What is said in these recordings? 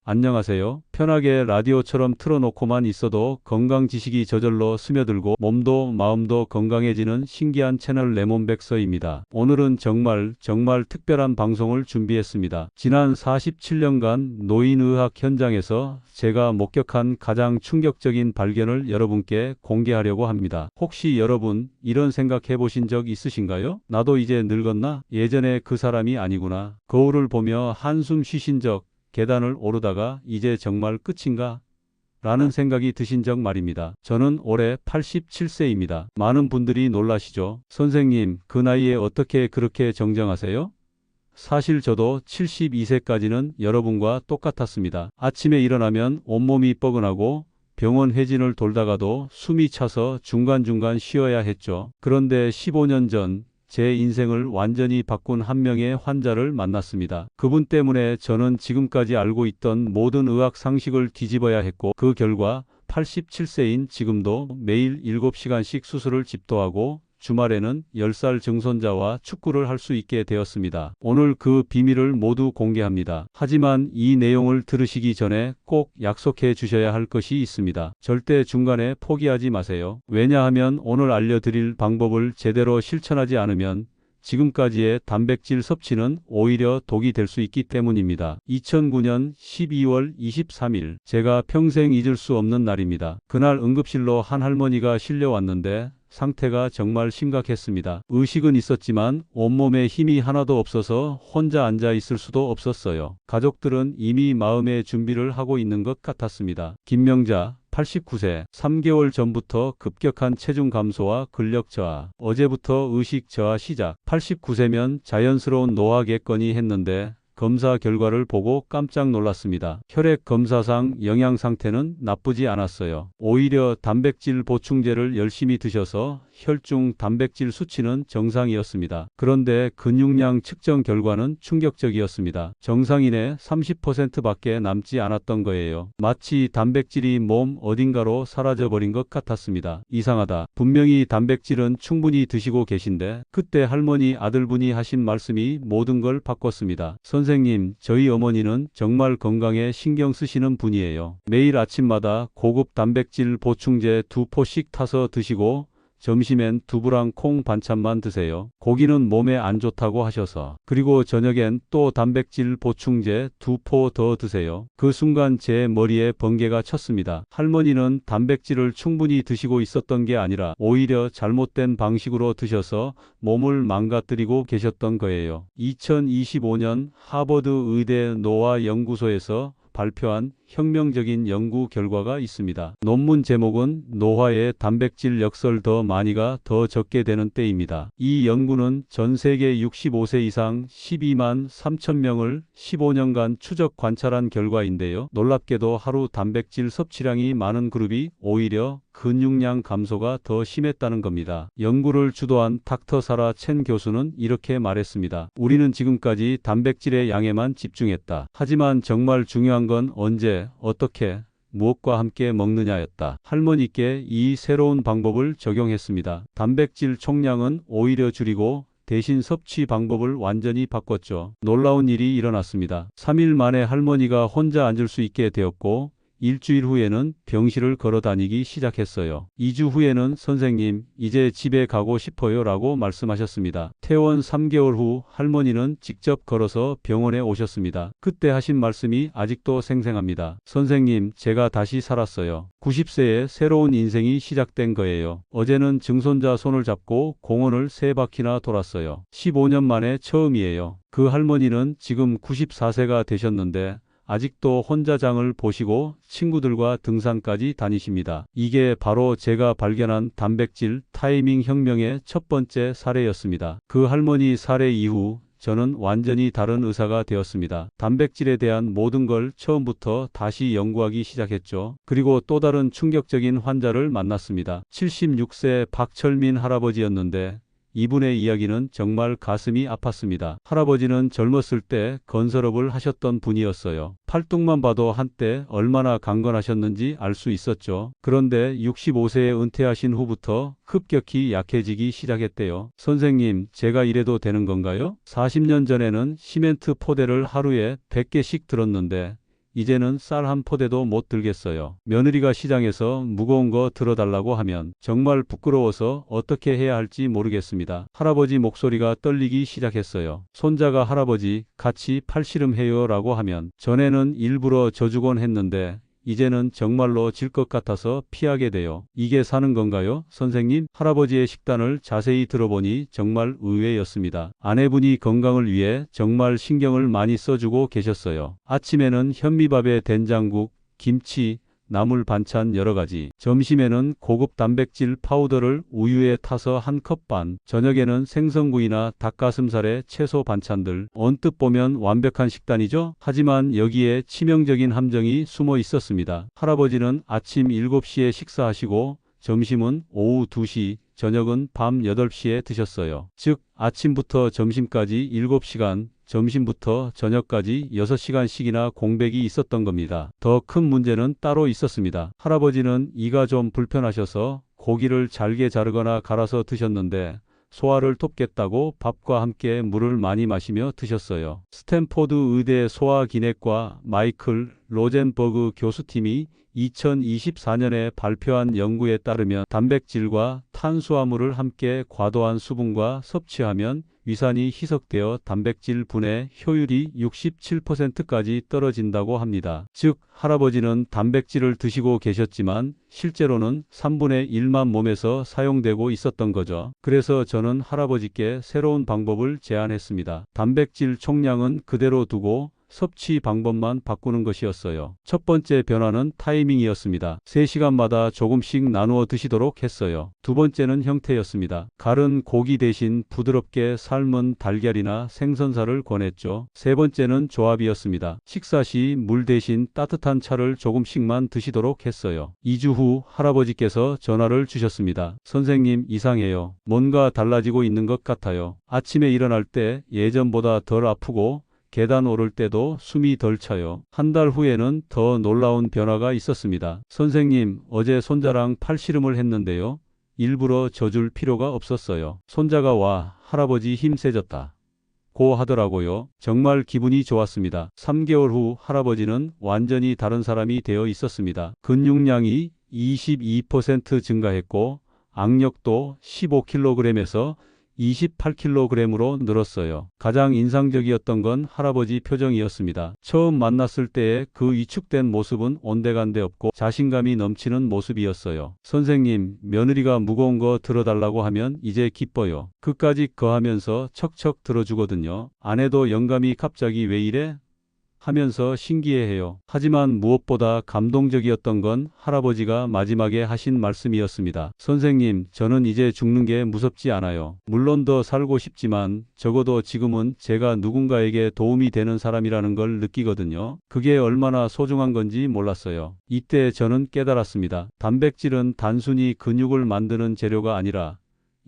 안녕하세요. 편하게 라디오처럼 틀어놓고만 있어도 건강 지식이 저절로 스며들고 몸도 마음도 건강해지는 신기한 채널 레몬백서입니다. 오늘은 정말 특별한 방송을 준비했습니다. 지난 47년간 노인의학 현장에서 제가 목격한 가장 충격적인 발견을 여러분께 공개하려고 합니다. 혹시 여러분 이런 생각 해보신 적 있으신가요? 나도 이제 늙었나? 예전에 그 사람이 아니구나. 거울을 보며 한숨 쉬신 적, 계단을 오르다가 이제 정말 끝인가? 라는 생각이 드신 적 말입니다. 저는 올해 87세입니다. 많은 분들이 놀라시죠? 선생님, 그 나이에 어떻게 그렇게 정정하세요? 사실 저도 72세까지는 여러분과 똑같았습니다. 아침에 일어나면 온몸이 뻐근하고 병원 회진을 돌다가도 숨이 차서 중간중간 쉬어야 했죠. 그런데 15년 전 제 인생을 완전히 바꾼 한 명의 환자를 만났습니다. 그분 때문에 저는 지금까지 알고 있던 모든 의학 상식을 뒤집어야 했고, 그 결과 87세인 지금도 매일 7시간씩 수술을 집도하고 주말에는 10살 증손자와 축구를 할 수 있게 되었습니다. 오늘 그 비밀을 모두 공개합니다. 하지만 이 내용을 들으시기 전에 꼭 약속해 주셔야 할 것이 있습니다. 절대 중간에 포기하지 마세요. 왜냐하면 오늘 알려드릴 방법을 제대로 실천하지 않으면 지금까지의 단백질 섭취는 오히려 독이 될 수 있기 때문입니다. 2009년 12월 23일, 제가 평생 잊을 수 없는 날입니다. 그날 응급실로 한 할머니가 실려왔는데 상태가 정말 심각했습니다. 의식은 있었지만 온몸에 힘이 하나도 없어서 혼자 앉아 있을 수도 없었어요. 가족들은 이미 마음의 준비를 하고 있는 것 같았습니다. 김명자, 89세, 3개월 전부터 급격한 체중 감소와 근력 저하, 어제부터 의식 저하 시작. 89세면 자연스러운 노화겠거니 했는데 검사 결과를 보고 깜짝 놀랐습니다. 혈액 검사상 영양 상태는 나쁘지 않았어요. 오히려 단백질 보충제를 열심히 드셔서 혈중 단백질 수치는 정상이었습니다. 그런데 근육량 측정 결과는 충격적이었습니다. 정상인의 30%밖에 남지 않았던 거예요. 마치 단백질이 몸 어딘가로 사라져버린 것 같았습니다. 이상하다. 분명히 단백질은 충분히 드시고 계신데. 그때 할머니 아들분이 하신 말씀이 모든 걸 바꿨습니다. 선생님, 저희 어머니는 정말 건강에 신경 쓰시는 분이에요. 매일 아침마다 고급 단백질 보충제 2포씩 타서 드시고 점심엔 두부랑 콩 반찬만 드세요. 고기는 몸에 안 좋다고 하셔서. 그리고 저녁엔 또 단백질 보충제 2포 더 드세요. 그 순간 제 머리에 번개가 쳤습니다. 할머니는 단백질을 충분히 드시고 있었던 게 아니라 오히려 잘못된 방식으로 드셔서 몸을 망가뜨리고 계셨던 거예요. 2025년 하버드 의대 노화 연구소에서 발표한 혁명적인 연구 결과가 있습니다. 논문 제목은 노화의 단백질 역설 더 많이가 더 적게 되는 때입니다. 이 연구는 전 세계 65세 이상 12만 3천 명을 15년간 추적 관찰한 결과인데요. 놀랍게도 하루 단백질 섭취량이 많은 그룹이 오히려 근육량 감소가 더 심했다는 겁니다. 연구를 주도한 닥터 사라 첸 교수는 이렇게 말했습니다. 우리는 지금까지 단백질의 양에만 집중했다. 하지만 정말 중요한 건 언제, 어떻게, 무엇과 함께 먹느냐였다. 할머니께 이 새로운 방법을 적용했습니다. 단백질 총량은 오히려 줄이고 대신 섭취 방법을 완전히 바꿨죠. 놀라운 일이 일어났습니다. 3일 만에 할머니가 혼자 앉을 수 있게 되었고 일주일 후에는 병실을 걸어 다니기 시작했어요. 2주 후에는 선생님, 이제 집에 가고 싶어요 라고 말씀하셨습니다. 퇴원 3개월 후 할머니는 직접 걸어서 병원에 오셨습니다. 그때 하신 말씀이 아직도 생생합니다. 선생님, 제가 다시 살았어요. 90세에 새로운 인생이 시작된 거예요. 어제는 증손자 손을 잡고 공원을 3바퀴나 돌았어요. 15년 만에 처음이에요. 그 할머니는 지금 94세가 되셨는데 아직도 혼자 장을 보시고 친구들과 등산까지 다니십니다. 이게 바로 제가 발견한 단백질 타이밍 혁명의 첫 번째 사례였습니다. 그 할머니 사례 이후 저는 완전히 다른 의사가 되었습니다. 단백질에 대한 모든 걸 처음부터 다시 연구하기 시작했죠. 그리고 또 다른 충격적인 환자를 만났습니다. 76세 박철민 할아버지였는데 이분의 이야기는 정말 가슴이 아팠습니다. 할아버지는 젊었을 때 건설업을 하셨던 분이었어요. 팔뚝만 봐도 한때 얼마나 강건하셨는지 알 수 있었죠. 그런데 65세에 은퇴하신 후부터 급격히 약해지기 시작했대요. 선생님, 제가 이래도 되는 건가요? 40년 전에는 시멘트 포대를 하루에 100개씩 들었는데 이제는 쌀 한 포대도 못 들겠어요. 며느리가 시장에서 무거운 거 들어달라고 하면 정말 부끄러워서 어떻게 해야 할지 모르겠습니다. 할아버지 목소리가 떨리기 시작했어요. 손자가 할아버지 같이 팔씨름해요 라고 하면 전에는 일부러 져주곤 했는데 이제는 정말로 질 것 같아서 피하게 돼요. 이게 사는 건가요, 선생님? 할아버지의 식단을 자세히 들어보니 정말 의외였습니다. 아내분이 건강을 위해 정말 신경을 많이 써주고 계셨어요. 아침에는 현미밥에 된장국, 김치, 나물 반찬 여러 가지. 점심에는 고급 단백질 파우더를 우유에 타서 한 컵 반. 저녁에는 생선구이나 닭가슴살에 채소 반찬들. 언뜻 보면 완벽한 식단이죠? 하지만 여기에 치명적인 함정이 숨어 있었습니다. 할아버지는 아침 7시에 식사하시고 점심은 오후 2시, 저녁은 밤 8시에 드셨어요. 즉 아침부터 점심까지 7시간, 점심부터 저녁까지 6시간씩이나 공백이 있었던 겁니다. 더 큰 문제는 따로 있었습니다. 할아버지는 이가 좀 불편하셔서 고기를 잘게 자르거나 갈아서 드셨는데 소화를 돕겠다고 밥과 함께 물을 많이 마시며 드셨어요. 스탠포드 의대 소화기내과 마이클 로젠버그 교수팀이 2024년에 발표한 연구에 따르면 단백질과 탄수화물을 함께 과도한 수분과 섭취하면 위산이 희석되어 단백질 분해 효율이 67%까지 떨어진다고 합니다. 즉 할아버지는 단백질을 드시고 계셨지만 실제로는 3분의 1만 몸에서 사용되고 있었던 거죠. 그래서 저는 할아버지께 새로운 방법을 제안했습니다. 단백질 총량은 그대로 두고 섭취 방법만 바꾸는 것이었어요. 첫 번째 변화는 타이밍이었습니다. 3시간마다 조금씩 나누어 드시도록 했어요. 두 번째는 형태였습니다. 갈은 고기 대신 부드럽게 삶은 달걀이나 생선살을 권했죠. 세 번째는 조합이었습니다. 식사 시 물 대신 따뜻한 차를 조금씩만 드시도록 했어요. 2주 후 할아버지께서 전화를 주셨습니다. 선생님, 이상해요. 뭔가 달라지고 있는 것 같아요. 아침에 일어날 때 예전보다 덜 아프고 계단 오를 때도 숨이 덜 차요. 한 달 후에는 더 놀라운 변화가 있었습니다. 선생님, 어제 손자랑 팔씨름을 했는데요. 일부러 져줄 필요가 없었어요. 손자가 와, 할아버지 힘 세졌다 고 하더라고요. 정말 기분이 좋았습니다. 3개월 후 할아버지는 완전히 다른 사람이 되어 있었습니다. 근육량이 22% 증가했고 악력도 15kg에서 28kg으로 늘었어요. 가장 인상적이었던 건 할아버지 표정이었습니다. 처음 만났을 때의 그 위축된 모습은 온데간데 없고 자신감이 넘치는 모습이었어요. 선생님, 며느리가 무거운 거 들어달라고 하면 이제 기뻐요. 그까짓 거 하면서 척척 들어주거든요. 아내도 영감이 갑자기 왜 이래? 하면서 신기해해요. 하지만 무엇보다 감동적이었던 건 할아버지가 마지막에 하신 말씀이었습니다. 선생님, 저는 이제 죽는 게 무섭지 않아요. 물론 더 살고 싶지만 적어도 지금은 제가 누군가에게 도움이 되는 사람이라는 걸 느끼거든요. 그게 얼마나 소중한 건지 몰랐어요. 이때 저는 깨달았습니다. 단백질은 단순히 근육을 만드는 재료가 아니라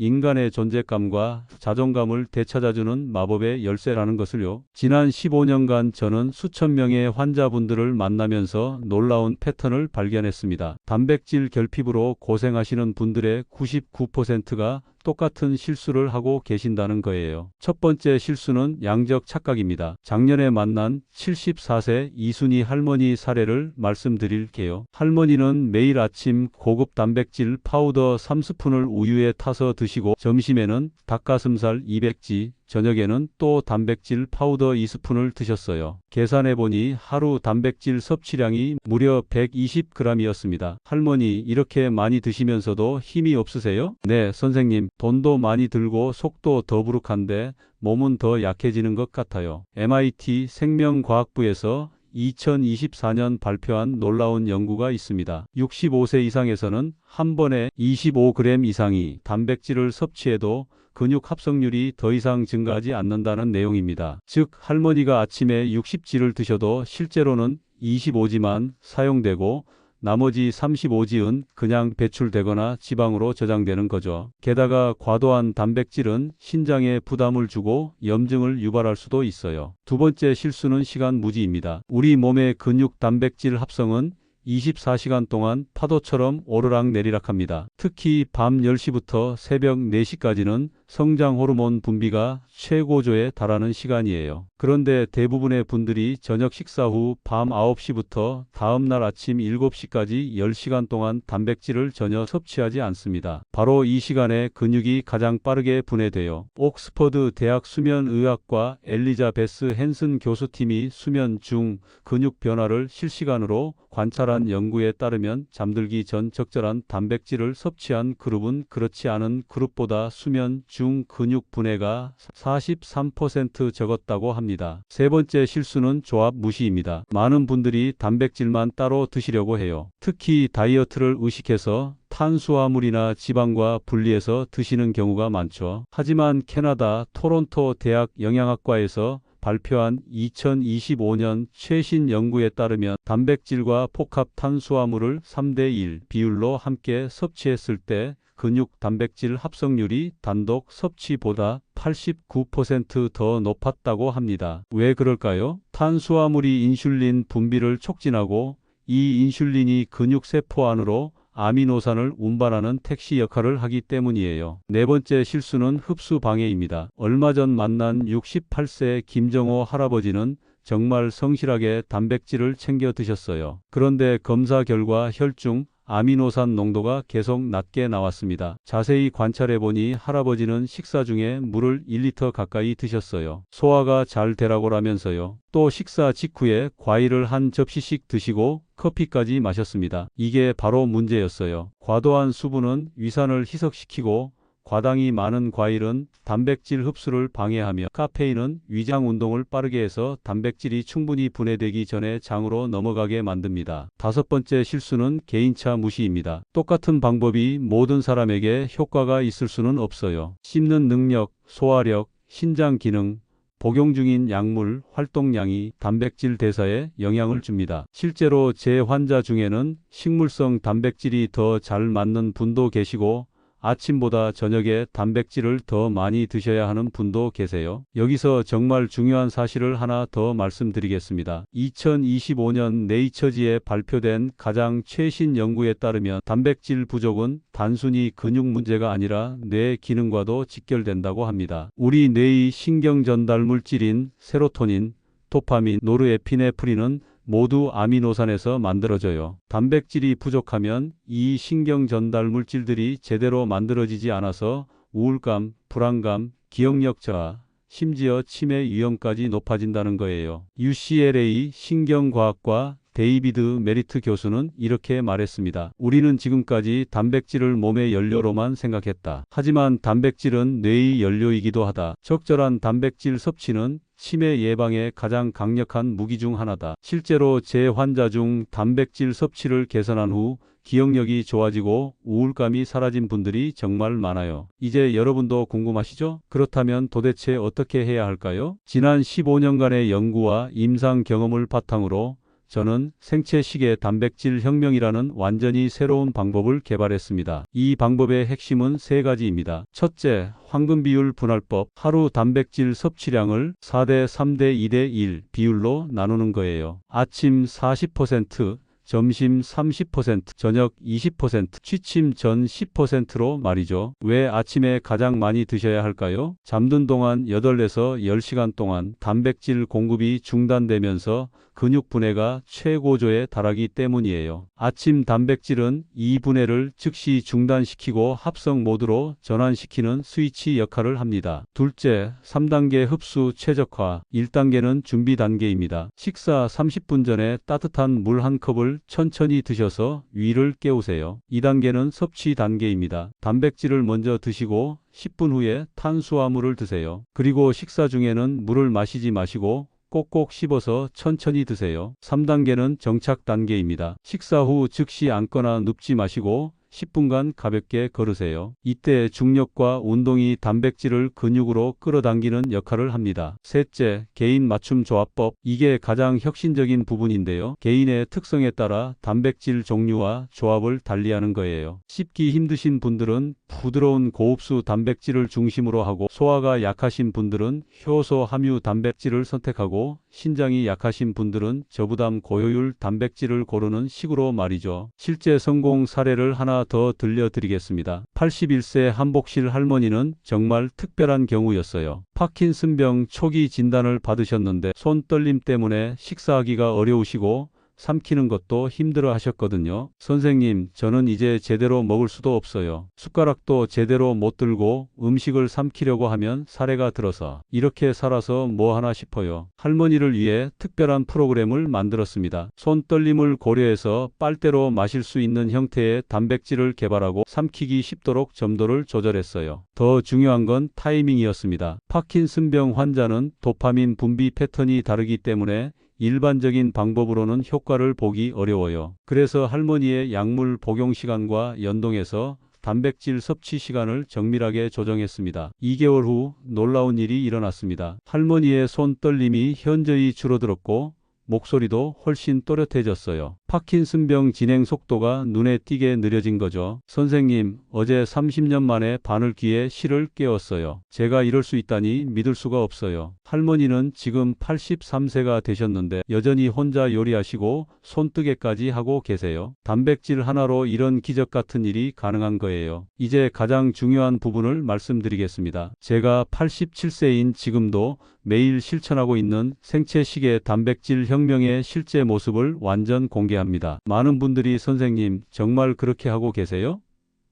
인간의 존재감과 자존감을 되찾아주는 마법의 열쇠라는 것을요. 지난 15년간 저는 수천 명의 환자분들을 만나면서 놀라운 패턴을 발견했습니다. 단백질 결핍으로 고생하시는 분들의 99%가 똑같은 실수를 하고 계신다는 거예요. 첫 번째 실수는 양적 착각입니다. 작년에 만난 74세 이순희 할머니 사례를 말씀드릴게요. 할머니는 매일 아침 고급 단백질 파우더 3스푼을 우유에 타서 드시고 점심에는 닭가슴살 200지, 저녁에는 또 단백질 파우더 2스푼을 드셨어요. 계산해보니 하루 단백질 섭취량이 무려 120g이었습니다. 할머니, 이렇게 많이 드시면서도 힘이 없으세요? 네, 선생님. 돈도 많이 들고 속도 더부룩한데 몸은 더 약해지는 것 같아요. MIT 생명과학부에서 2024년 발표한 놀라운 연구가 있습니다. 65세 이상에서는 한 번에 25g 이상이 단백질을 섭취해도 근육 합성률이 더 이상 증가하지 않는다는 내용입니다. 즉 할머니가 아침에 60지를 드셔도 실제로는 25지만 사용되고 나머지 35지은 그냥 배출되거나 지방으로 저장되는 거죠. 게다가 과도한 단백질은 신장에 부담을 주고 염증을 유발할 수도 있어요. 두 번째 실수는 시간 무지입니다. 우리 몸의 근육 단백질 합성은 24시간 동안 파도처럼 오르락내리락합니다. 특히 밤 10시부터 새벽 4시까지는 성장 호르몬 분비가 최고조에 달하는 시간이에요. 그런데 대부분의 분들이 저녁 식사 후 밤 9시부터 다음날 아침 7시까지 10시간 동안 단백질을 전혀 섭취하지 않습니다. 바로 이 시간에 근육이 가장 빠르게 분해돼요. 옥스퍼드 대학 수면의학과 엘리자베스 헨슨 교수팀이 수면 중 근육 변화를 실시간으로 관찰한 연구에 따르면 잠들기 전 적절한 단백질을 섭취한 그룹은 그렇지 않은 그룹보다 수면 중 근육 분해가 43% 적었다고 합니다. 세 번째 실수는 조합 무시입니다. 많은 분들이 단백질만 따로 드시려고 해요. 특히 다이어트를 의식해서 탄수화물이나 지방과 분리해서 드시는 경우가 많죠. 하지만 캐나다 토론토 대학 영양학과에서 발표한 2025년 최신 연구에 따르면 단백질과 복합 탄수화물을 3대1 비율로 함께 섭취했을 때 근육 단백질 합성률이 단독 섭취보다 89% 더 높았다고 합니다. 왜 그럴까요? 탄수화물이 인슐린 분비를 촉진하고 이 인슐린이 근육 세포 안으로 아미노산을 운반하는 택시 역할을 하기 때문이에요. 네 번째 실수는 흡수 방해입니다. 얼마 전 만난 68세 김정호 할아버지는 정말 성실하게 단백질을 챙겨 드셨어요. 그런데 검사 결과 혈중 아미노산 농도가 계속 낮게 나왔습니다. 자세히 관찰해보니 할아버지는 식사 중에 물을 1리터 가까이 드셨어요. 소화가 잘 되라고라면서요. 또 식사 직후에 과일을 한 접시씩 드시고 커피까지 마셨습니다. 이게 바로 문제였어요. 과도한 수분은 위산을 희석시키고 과당이 많은 과일은 단백질 흡수를 방해하며 카페인은 위장 운동을 빠르게 해서 단백질이 충분히 분해되기 전에 장으로 넘어가게 만듭니다. 다섯 번째 실수는 개인차 무시입니다. 똑같은 방법이 모든 사람에게 효과가 있을 수는 없어요. 씹는 능력, 소화력, 신장 기능, 복용 중인 약물 활동량이 단백질 대사에 영향을 줍니다. 실제로 제 환자 중에는 식물성 단백질이 더 잘 맞는 분도 계시고 아침보다 저녁에 단백질을 더 많이 드셔야 하는 분도 계세요. 여기서 정말 중요한 사실을 하나 더 말씀드리겠습니다. 2025년 네이처지에 발표된 가장 최신 연구에 따르면 단백질 부족은 단순히 근육 문제가 아니라 뇌 기능과도 직결된다고 합니다. 우리 뇌의 신경 전달 물질인 세로토닌, 도파민, 노르에피네프린은 모두 아미노산에서 만들어져요. 단백질이 부족하면 이 신경 전달 물질들이 제대로 만들어지지 않아서 우울감, 불안감, 기억력 저하, 심지어 치매 위험까지 높아진다는 거예요. UCLA 신경과학과 데이비드 메리트 교수는 이렇게 말했습니다. 우리는 지금까지 단백질을 몸의 연료로만 생각했다. 하지만 단백질은 뇌의 연료이기도 하다. 적절한 단백질 섭취는 치매 예방에 가장 강력한 무기 중 하나다. 실제로 제 환자 중 단백질 섭취를 개선한 후 기억력이 좋아지고 우울감이 사라진 분들이 정말 많아요. 이제 여러분도 궁금하시죠? 그렇다면 도대체 어떻게 해야 할까요? 지난 15년간의 연구와 임상 경험을 바탕으로 저는 생체식의 단백질 혁명이라는 완전히 새로운 방법을 개발했습니다. 이 방법의 핵심은 세 가지입니다. 첫째, 황금 비율 분할법. 하루 단백질 섭취량을 4대 3대 2대 1 비율로 나누는 거예요. 아침 40%, 점심 30%, 저녁 20%, 취침 전 10%로 말이죠. 왜 아침에 가장 많이 드셔야 할까요? 잠든 동안 8에서 10시간 동안 단백질 공급이 중단되면서 근육 분해가 최고조에 달하기 때문이에요. 아침 단백질은 이 분해를 즉시 중단시키고 합성 모드로 전환시키는 스위치 역할을 합니다. 둘째, 3단계 흡수 최적화. 1단계는 준비 단계입니다. 식사 30분 전에 따뜻한 물 한 컵을 천천히 드셔서 위를 깨우세요. 2단계는 섭취 단계입니다. 단백질을 먼저 드시고 10분 후에 탄수화물을 드세요. 그리고 식사 중에는 물을 마시지 마시고 꼭꼭 씹어서 천천히 드세요. 3단계는 정착 단계입니다. 식사 후 즉시 앉거나 눕지 마시고 10분간 가볍게 걸으세요. 이때 중력과 운동이 단백질을 근육으로 끌어당기는 역할을 합니다. 셋째, 개인 맞춤 조합법. 이게 가장 혁신적인 부분인데요. 개인의 특성에 따라 단백질 종류와 조합을 달리하는 거예요. 씹기 힘드신 분들은 부드러운 고흡수 단백질을 중심으로 하고 소화가 약하신 분들은 효소 함유 단백질을 선택하고 신장이 약하신 분들은 저부담 고효율 단백질을 고르는 식으로 말이죠. 실제 성공 사례를 하나 더 들려드리겠습니다. 81세 한복실 할머니는 정말 특별한 경우였어요. 파킨슨병 초기 진단을 받으셨는데 손떨림 때문에 식사하기가 어려우시고 삼키는 것도 힘들어 하셨거든요. 선생님, 저는 이제 제대로 먹을 수도 없어요. 숟가락도 제대로 못 들고 음식을 삼키려고 하면 사례가 들어서 이렇게 살아서 뭐 하나 싶어요. 할머니를 위해 특별한 프로그램을 만들었습니다. 손떨림을 고려해서 빨대로 마실 수 있는 형태의 단백질을 개발하고 삼키기 쉽도록 점도를 조절했어요. 더 중요한 건 타이밍이었습니다. 파킨슨병 환자는 도파민 분비 패턴이 다르기 때문에 일반적인 방법으로는 효과를 보기 어려워요. 그래서 할머니의 약물 복용 시간과 연동해서 단백질 섭취 시간을 정밀하게 조정했습니다. 2개월 후 놀라운 일이 일어났습니다. 할머니의 손떨림이 현저히 줄어들었고 목소리도 훨씬 또렷해졌어요. 파킨슨병 진행 속도가 눈에 띄게 느려진 거죠. 선생님, 어제 30년 만에 바늘귀에 실을 깨웠어요. 제가 이럴 수 있다니 믿을 수가 없어요. 할머니는 지금 83세가 되셨는데 여전히 혼자 요리하시고 손뜨개까지 하고 계세요. 단백질 하나로 이런 기적 같은 일이 가능한 거예요. 이제 가장 중요한 부분을 말씀드리겠습니다. 제가 87세인 지금도 매일 실천하고 있는 생체시계 단백질 혁명의 실제 모습을 완전 공개합니다. 많은 분들이 선생님, 정말 그렇게 하고 계세요?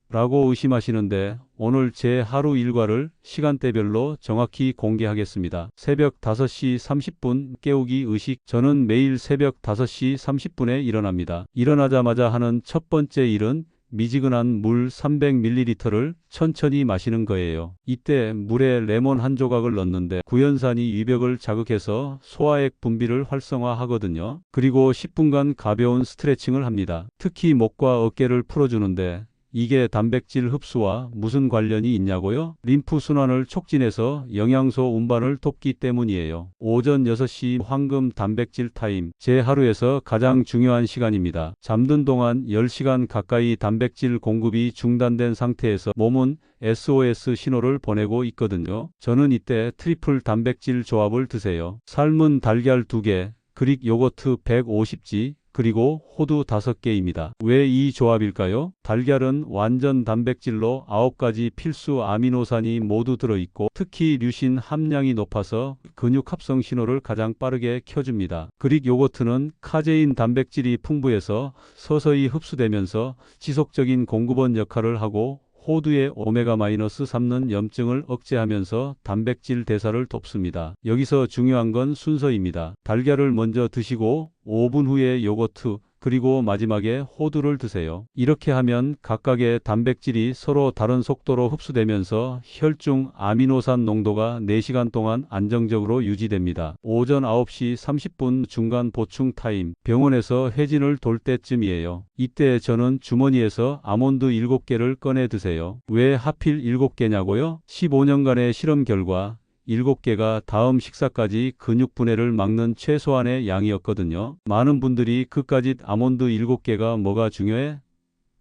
라고 의심하시는데 오늘 제 하루 일과를 시간대별로 정확히 공개하겠습니다. 새벽 5시 30분 깨우기 의식. 저는 매일 새벽 5시 30분에 일어납니다. 일어나자마자 하는 첫 번째 일은 미지근한 물 300ml를 천천히 마시는 거예요. 이때 물에 레몬 한 조각을 넣는데 구연산이 위벽을 자극해서 소화액 분비를 활성화하거든요. 그리고 10분간 가벼운 스트레칭을 합니다. 특히 목과 어깨를 풀어주는데 이게 단백질 흡수와 무슨 관련이 있냐고요? 림프 순환을 촉진해서 영양소 운반을 돕기 때문이에요. 오전 6시 황금 단백질 타임. 제 하루에서 가장 중요한 시간입니다. 잠든 동안 10시간 가까이 단백질 공급이 중단된 상태에서 몸은 SOS 신호를 보내고 있거든요. 저는 이때 트리플 단백질 조합을 드세요. 삶은 달걀 2개, 그릭 요거트 150g, 그리고 호두 5개입니다. 왜 이 조합일까요? 달걀은 완전 단백질로 9가지 필수 아미노산이 모두 들어있고 특히 류신 함량이 높아서 근육 합성 신호를 가장 빠르게 켜줍니다. 그릭 요거트는 카제인 단백질이 풍부해서 서서히 흡수되면서 지속적인 공급원 역할을 하고 호두의 오메가-3는 염증을 억제하면서 단백질 대사를 돕습니다. 여기서 중요한 건 순서입니다. 달걀을 먼저 드시고 5분 후에 요거트, 그리고 마지막에 호두를 드세요. 이렇게 하면 각각의 단백질이 서로 다른 속도로 흡수되면서 혈중 아미노산 농도가 4시간 동안 안정적으로 유지됩니다. 오전 9시 30분 중간 보충 타임. 병원에서 회진을 돌 때쯤이에요. 이때 저는 주머니에서 아몬드 7개를 꺼내 드세요. 왜 하필 7개냐고요? 15년간의 실험 결과 7개가 다음 식사까지 근육 분해를 막는 최소한의 양이었거든요. 많은 분들이 그까짓 아몬드 7개가 뭐가 중요해?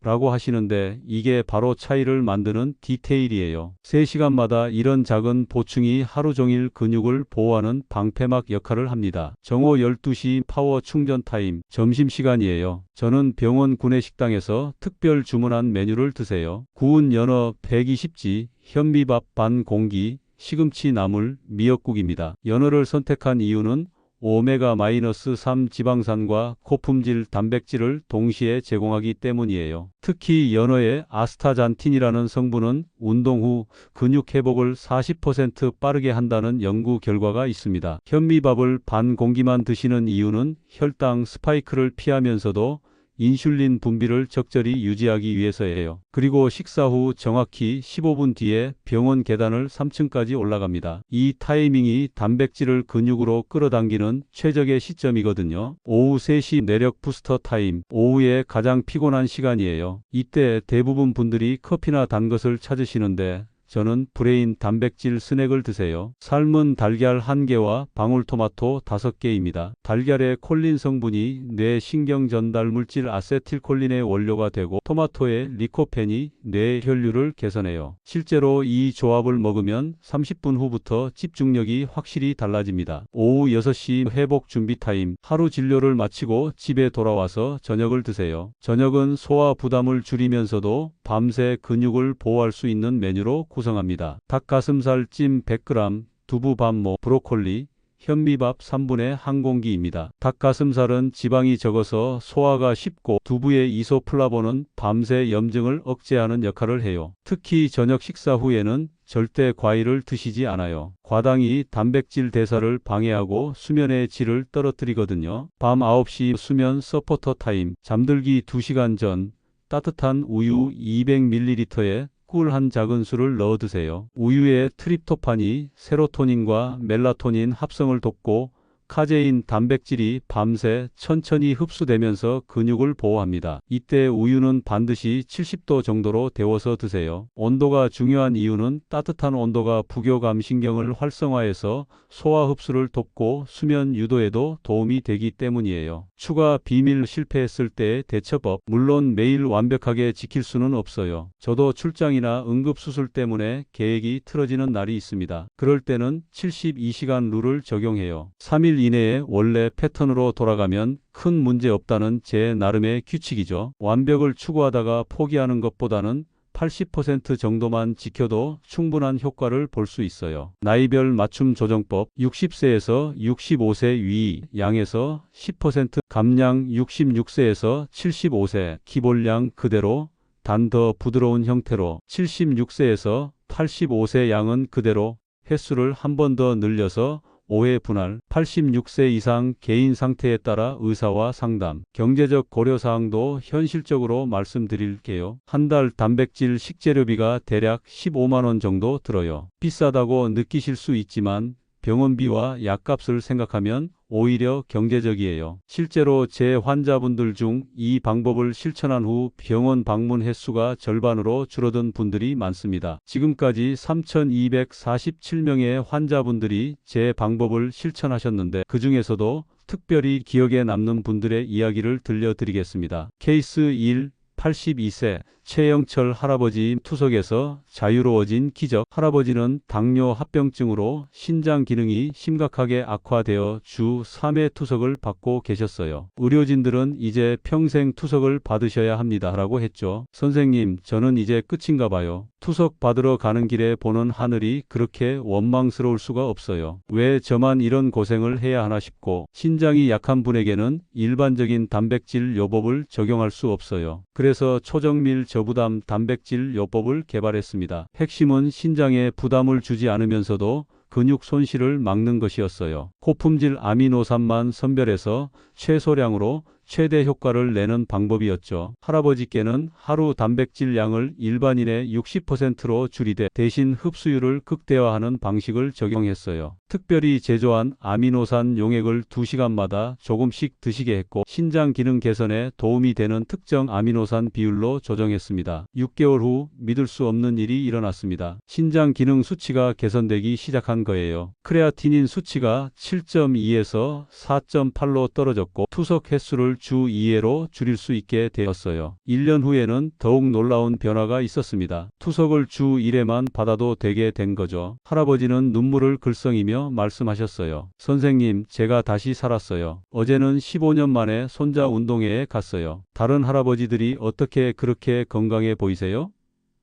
라고 하시는데 이게 바로 차이를 만드는 디테일이에요. 3시간마다 이런 작은 보충이 하루 종일 근육을 보호하는 방패막 역할을 합니다. 정오 12시 파워 충전 타임. 점심시간이에요. 저는 병원 구내식당에서 특별 주문한 메뉴를 드세요. 구운 연어 120g, 현미밥 반 공기, 시금치 나물, 미역국입니다. 연어를 선택한 이유는 오메가-3 지방산과 고품질 단백질을 동시에 제공하기 때문이에요. 특히 연어의 아스타잔틴이라는 성분은 운동 후 근육 회복을 40% 빠르게 한다는 연구 결과가 있습니다. 현미밥을 반 공기만 드시는 이유는 혈당 스파이크를 피하면서도 인슐린 분비를 적절히 유지하기 위해서예요. 그리고 식사 후 정확히 15분 뒤에 병원 계단을 3층까지 올라갑니다. 이 타이밍이 단백질을 근육으로 끌어당기는 최적의 시점이거든요. 오후 3시 뇌력 부스터 타임. 오후에 가장 피곤한 시간이에요. 이때 대부분 분들이 커피나 단 것을 찾으시는데 저는 브레인 단백질 스낵을 드세요. 삶은 달걀 1개와 방울토마토 5개입니다. 달걀의 콜린 성분이 뇌 신경 전달 물질 아세틸콜린의 원료가 되고 토마토의 리코펜이 뇌 혈류를 개선해요. 실제로 이 조합을 먹으면 30분 후부터 집중력이 확실히 달라집니다. 오후 6시 회복 준비 타임. 하루 진료를 마치고 집에 돌아와서 저녁을 드세요. 저녁은 소화 부담을 줄이면서도 밤새 근육을 보호할 수 있는 메뉴로 구성합니다. 닭가슴살 찜 100g, 두부 밥모, 브로콜리, 현미밥 3분의 1공기입니다. 닭가슴살은 지방이 적어서 소화가 쉽고 두부의 이소플라본은 밤새 염증을 억제하는 역할을 해요. 특히 저녁 식사 후에는 절대 과일을 드시지 않아요. 과당이 단백질 대사를 방해하고 수면의 질을 떨어뜨리거든요. 밤 9시 수면 서포터 타임. 잠들기 2시간 전 따뜻한 우유 200ml에 꿀 한 작은술을 넣어 드세요. 우유의 트립토판이 세로토닌과 멜라토닌 합성을 돕고 카제인 단백질이 밤새 천천히 흡수되면서 근육을 보호합니다. 이때 우유는 반드시 70도 정도로 데워서 드세요. 온도가 중요한 이유는 따뜻한 온도가 부교감 신경을 활성화해서 소화 흡수를 돕고 수면 유도에도 도움이 되기 때문이에요. 추가 비밀. 실패했을 때의 대처법. 물론 매일 완벽하게 지킬 수는 없어요. 저도 출장이나 응급수술 때문에 계획이 틀어지는 날이 있습니다. 그럴 때는 72시간 룰을 적용해요. 3일 이내에 원래 패턴으로 돌아가면 큰 문제 없다는 제 나름의 규칙이죠. 완벽을 추구하다가 포기하는 것보다는 80% 정도만 지켜도 충분한 효과를 볼 수 있어요. 나이별 맞춤 조정법. 60세에서 65세 위 양에서 10% 감량. 66세에서 75세 기본량 그대로 단 더 부드러운 형태로. 76세에서 85세 양은 그대로 횟수를 한 번 더 늘려서 5회 분할. 86세 이상 개인 상태에 따라 의사와 상담. 경제적 고려사항도 현실적으로 말씀드릴게요. 한 달 단백질 식재료비가 대략 15만원 정도 들어요. 비싸다고 느끼실 수 있지만 병원비와 약값을 생각하면 오히려 경제적이에요. 실제로 제 환자분들 중 이 방법을 실천한 후 병원 방문 횟수가 절반으로 줄어든 분들이 많습니다. 지금까지 3,247명의 환자분들이 제 방법을 실천하셨는데 그 중에서도 특별히 기억에 남는 분들의 이야기를 들려드리겠습니다. 케이스 1. 82세 최영철 할아버지. 투석에서 자유로워진 기적. 할아버지는 당뇨 합병증으로 신장 기능이 심각하게 악화되어 주 3회 투석을 받고 계셨어요. 의료진들은 이제 평생 투석을 받으셔야 합니다 라고 했죠. 선생님, 저는 이제 끝인가 봐요. 투석 받으러 가는 길에 보는 하늘이 그렇게 원망스러울 수가 없어요. 왜 저만 이런 고생을 해야 하나 싶고, 신장이 약한 분에게는 일반적인 단백질 요법을 적용할 수 없어요. 그래서 초정밀 저부담 단백질 요법을 개발했습니다. 핵심은 신장에 부담을 주지 않으면서도 근육 손실을 막는 것이었어요. 고품질 아미노산만 선별해서 최소량으로 최대 효과를 내는 방법이었죠. 할아버지께는 하루 단백질 양을 일반인의 60%로 줄이되 대신 흡수율을 극대화하는 방식을 적용했어요. 특별히 제조한 아미노산 용액을 2시간마다 조금씩 드시게 했고 신장 기능 개선에 도움이 되는 특정 아미노산 비율로 조정했습니다. 6개월 후 믿을 수 없는 일이 일어났습니다. 신장 기능 수치가 개선되기 시작한 거예요. 크레아티닌 수치가 7.2에서 4.8로 떨어졌고 투석 횟수를 주 2회로 줄일 수 있게 되었어요. 1년 후에는 더욱 놀라운 변화가 있었습니다. 투석을 주 1회만 받아도 되게 된 거죠. 할아버지는 눈물을 글썽이며 말씀하셨어요. 선생님, 제가 다시 살았어요. 어제는 15년 만에 손자 운동회에 갔어요. 다른 할아버지들이 어떻게 그렇게 건강해 보이세요?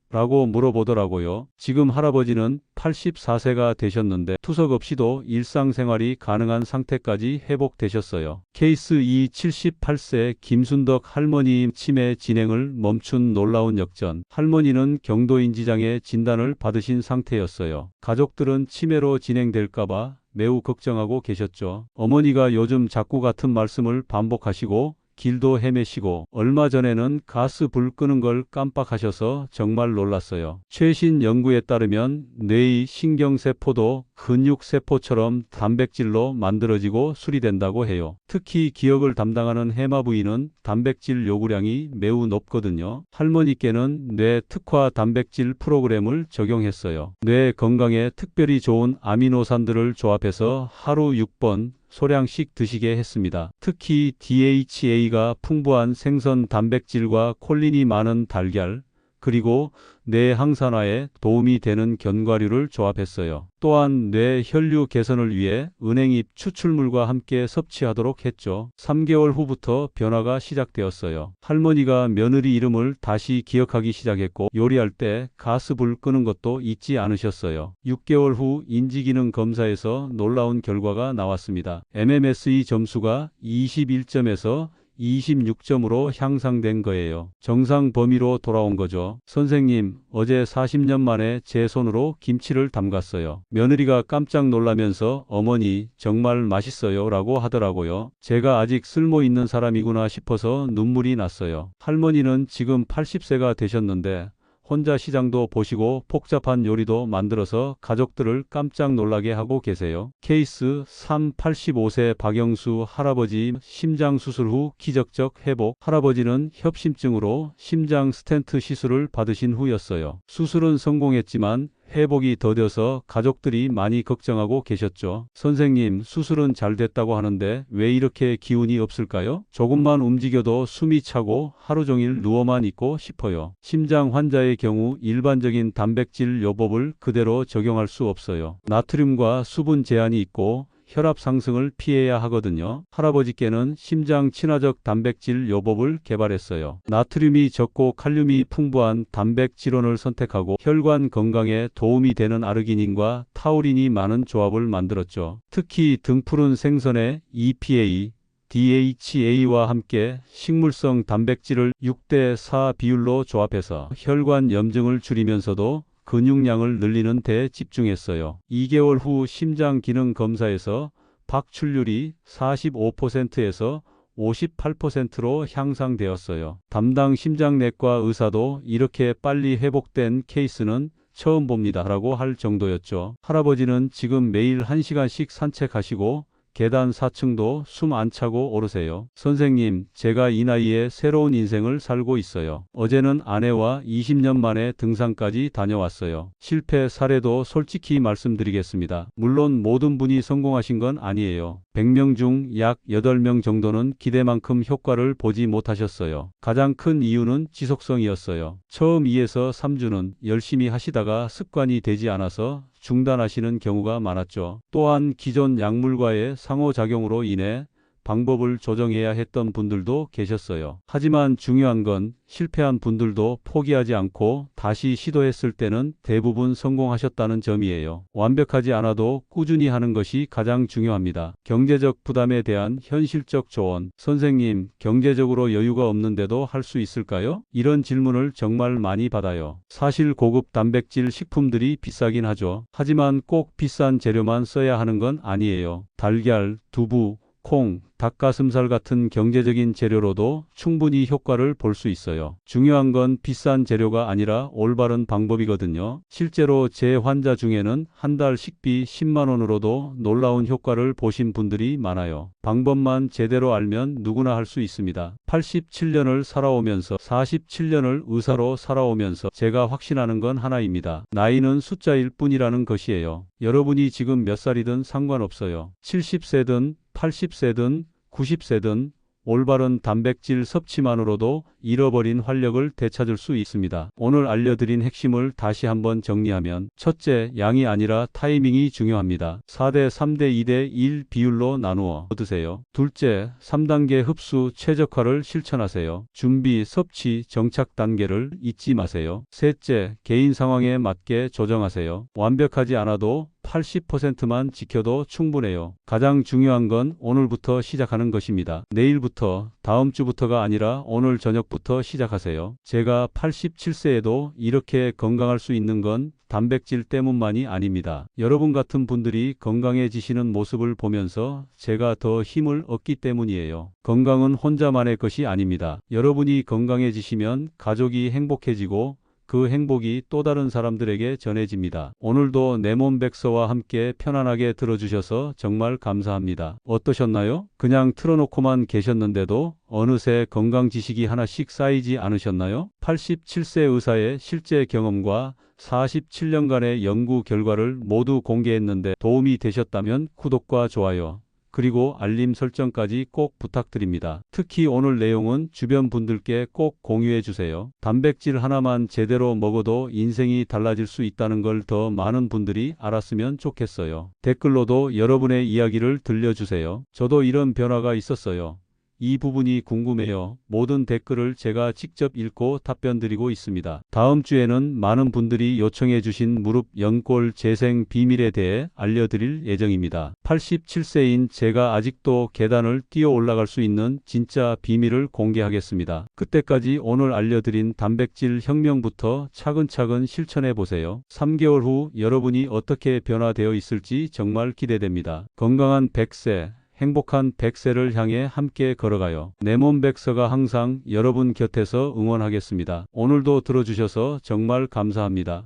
라고 물어보더라고요. 지금 할아버지는 84세가 되셨는데 투석 없이도 일상생활이 가능한 상태까지 회복되셨어요. 케이스 2. 78세 김순덕 할머니. 치매 진행을 멈춘 놀라운 역전. 할머니는 경도인지장애 진단을 받으신 상태였어요. 가족들은 치매로 진행될까봐 매우 걱정하고 계셨죠. 어머니가 요즘 자꾸 같은 말씀을 반복하시고 길도 헤매시고 얼마 전에는 가스 불 끄는 걸 깜빡하셔서 정말 놀랐어요. 최신 연구에 따르면 뇌의 신경세포도 근육세포처럼 단백질로 만들어지고 수리된다고 해요. 특히 기억을 담당하는 해마 부위는 단백질 요구량이 매우 높거든요. 할머니께는 뇌 특화 단백질 프로그램을 적용했어요. 뇌 건강에 특별히 좋은 아미노산들을 조합해서 하루 6번 소량씩 드시게 했습니다. 특히 DHA가 풍부한 생선 단백질과 콜린이 많은 달걀, 그리고 뇌 항산화에 도움이 되는 견과류를 조합했어요. 또한 뇌 혈류 개선을 위해 은행잎 추출물과 함께 섭취하도록 했죠. 3개월 후부터 변화가 시작되었어요. 할머니가 며느리 이름을 다시 기억하기 시작했고 요리할 때 가스불 끄는 것도 잊지 않으셨어요. 6개월 후 인지기능 검사에서 놀라운 결과가 나왔습니다. MMSE 점수가 21점에서 26점으로 향상된 거예요. 정상 범위로 돌아온 거죠. 선생님, 어제 40년 만에 제 손으로 김치를 담갔어요. 며느리가 깜짝 놀라면서 어머니 정말 맛있어요 라고 하더라고요. 제가 아직 쓸모 있는 사람이구나 싶어서 눈물이 났어요. 할머니는 지금 80세가 되셨는데 혼자 시장도 보시고 복잡한 요리도 만들어서 가족들을 깜짝 놀라게 하고 계세요. 케이스 3 85세 박영수 할아버지 심장 수술 후 기적적 회복. 할아버지는 협심증으로 심장 스텐트 시술을 받으신 후였어요. 수술은 성공했지만 회복이 더뎌서 가족들이 많이 걱정하고 계셨죠. 선생님, 수술은 잘 됐다고 하는데 왜 이렇게 기운이 없을까요? 조금만 움직여도 숨이 차고 하루 종일 누워만 있고 싶어요. 심장 환자의 경우 일반적인 단백질 요법을 그대로 적용할 수 없어요. 나트륨과 수분 제한이 있고 혈압 상승을 피해야 하거든요. 할아버지께는 심장 친화적 단백질 요법을 개발했어요. 나트륨이 적고 칼륨이 풍부한 단백질원을 선택하고 혈관 건강에 도움이 되는 아르기닌과 타우린이 많은 조합을 만들었죠. 특히 등푸른 생선에 EPA, DHA와 함께 식물성 단백질을 6대4 비율로 조합해서 혈관 염증을 줄이면서도 근육량을 늘리는 데 집중했어요. 2개월 후 심장 기능 검사에서 박출률이 45%에서 58%로 향상되었어요. 담당 심장내과 의사도 이렇게 빨리 회복된 케이스는 처음 봅니다 라고 할 정도였죠. 할아버지는 지금 매일 1시간씩 산책하시고 계단 4층도 숨 안 차고 오르세요. 선생님, 제가 이 나이에 새로운 인생을 살고 있어요. 어제는 아내와 20년 만에 등산까지 다녀왔어요. 실패 사례도 솔직히 말씀드리겠습니다. 물론 모든 분이 성공하신 건 아니에요. 100명 중 약 8명 정도는 기대만큼 효과를 보지 못하셨어요. 가장 큰 이유는 지속성이었어요. 처음 2에서 3주는 열심히 하시다가 습관이 되지 않아서 중단하시는 경우가 많았죠. 또한 기존 약물과의 상호작용으로 인해 방법을 조정해야 했던 분들도 계셨어요. 하지만 중요한 건 실패한 분들도 포기하지 않고 다시 시도했을 때는 대부분 성공하셨다는 점이에요. 완벽하지 않아도 꾸준히 하는 것이 가장 중요합니다. 경제적 부담에 대한 현실적 조언. 선생님, 경제적으로 여유가 없는데도 할 수 있을까요? 이런 질문을 정말 많이 받아요. 사실 고급 단백질 식품들이 비싸긴 하죠. 하지만 꼭 비싼 재료만 써야 하는 건 아니에요. 달걀, 두부, 콩, 닭가슴살 같은 경제적인 재료로도 충분히 효과를 볼 수 있어요. 중요한 건 비싼 재료가 아니라 올바른 방법이거든요. 실제로 제 환자 중에는 한 달 식비 10만 원으로도 놀라운 효과를 보신 분들이 많아요. 방법만 제대로 알면 누구나 할 수 있습니다. 87년을 살아오면서 47년을 의사로 살아오면서 제가 확신하는 건 하나입니다. 나이는 숫자일 뿐이라는 것이에요. 여러분이 지금 몇 살이든 상관없어요. 70세든 80세든 90세든 올바른 단백질 섭취만으로도 잃어버린 활력을 되찾을 수 있습니다. 오늘 알려드린 핵심을 다시 한번 정리하면 첫째, 양이 아니라 타이밍이 중요합니다. 4대 3대 2대 1 비율로 나누어 드세요. 둘째, 3단계 흡수 최적화를 실천하세요. 준비, 섭취, 정착 단계를 잊지 마세요. 셋째, 개인 상황에 맞게 조정하세요. 완벽하지 않아도 80%만 지켜도 충분해요. 가장 중요한 건 오늘부터 시작하는 것입니다. 내일부터, 다음 주부터가 아니라 오늘 저녁부터 시작하세요. 제가 87세에도 이렇게 건강할 수 있는 건 단백질 때문만이 아닙니다. 여러분 같은 분들이 건강해지시는 모습을 보면서 제가 더 힘을 얻기 때문이에요. 건강은 혼자만의 것이 아닙니다. 여러분이 건강해지시면 가족이 행복해지고 그 행복이 또 다른 사람들에게 전해집니다. 오늘도 내 몸 백서와 함께 편안하게 들어주셔서 정말 감사합니다. 어떠셨나요? 그냥 틀어놓고만 계셨는데도 어느새 건강 지식이 하나씩 쌓이지 않으셨나요? 87세 의사의 실제 경험과 47년간의 연구 결과를 모두 공개했는데 도움이 되셨다면 구독과 좋아요, 그리고 알림 설정까지 꼭 부탁드립니다. 특히 오늘 내용은 주변 분들께 꼭 공유해 주세요. 단백질 하나만 제대로 먹어도 인생이 달라질 수 있다는 걸 더 많은 분들이 알았으면 좋겠어요. 댓글로도 여러분의 이야기를 들려주세요. 저도 이런 변화가 있었어요. 이 부분이 궁금해요. 모든 댓글을 제가 직접 읽고 답변 드리고 있습니다. 다음 주에는 많은 분들이 요청해 주신 무릎 연골 재생 비밀에 대해 알려드릴 예정입니다. 87세인 제가 아직도 계단을 뛰어 올라갈 수 있는 진짜 비밀을 공개하겠습니다. 그때까지 오늘 알려드린 단백질 혁명부터 차근차근 실천해 보세요. 3개월 후 여러분이 어떻게 변화되어 있을지 정말 기대됩니다. 건강한 100세, 행복한 100세를 향해 함께 걸어가요. 내 몸 백서가 항상 여러분 곁에서 응원하겠습니다. 오늘도 들어주셔서 정말 감사합니다.